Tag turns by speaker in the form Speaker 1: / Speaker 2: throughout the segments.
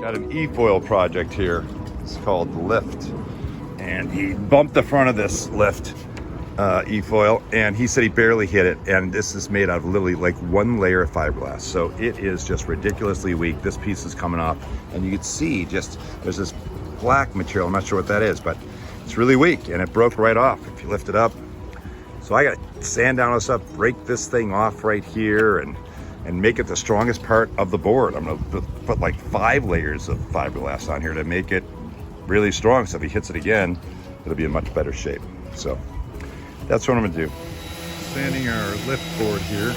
Speaker 1: Got an e-foil project here. It's called the lift. And he bumped the front of this lift e-foil, and he said he barely hit it. And this is made out of literally like one layer of fiberglass. So it is just ridiculously weak. This piece is coming off, and you can see just there's this black material. I'm not sure what that is, but it's really weak, and it broke right off if you lift it up. So I got to sand down this up, break this thing off right here, and make it the strongest part of the board. I'm gonna put like 5 layers of fiberglass on here to make it really strong. So if he hits it again, it'll be in much better shape. So that's what I'm gonna do. Sanding our lift board here,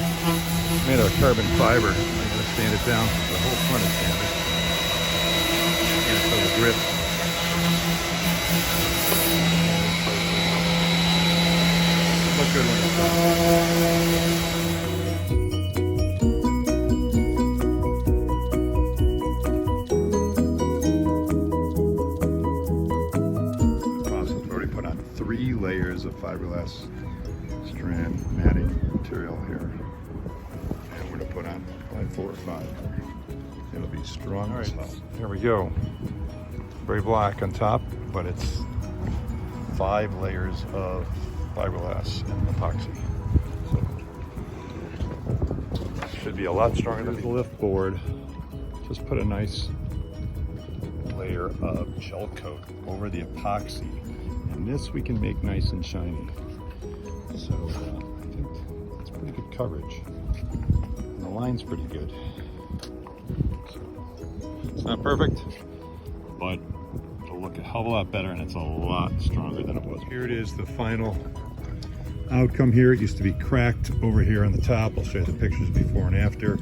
Speaker 1: made out of carbon fiber. I'm gonna sand it down. The whole front is sanded. And so the grip. Look good when it's done. I've already put on 3 layers of fiberglass strand matting material here. And we're gonna put on probably 4 or 5. It'll be strong as hell. Here we go. Very black on top, but it's 5 layers of fiberglass and epoxy. So should be a lot stronger than the lift board. Just put a nice layer of gel coat over the epoxy, and this we can make nice and shiny. So I think that's pretty good coverage. And the line's pretty good. So it's not perfect, but it'll look a hell of a lot better, and it's a lot stronger than it was. Here it is, the final outcome here. It used to be cracked over here on the top. I'll show you the pictures before and after.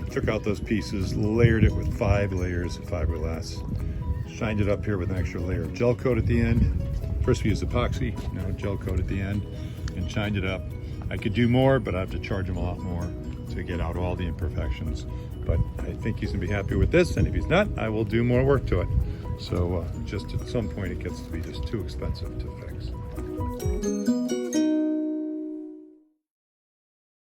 Speaker 1: Took out those pieces, layered it with 5 layers of fiberglass, shined it up here with an extra layer of gel coat at the end. First we used epoxy, now gel coat at the end, and shined it up. I could do more, but I have to charge him a lot more to get out all the imperfections. But I think he's gonna be happy with this, and if he's not, I will do more work to it. So just at some point it gets to be just too expensive to fix.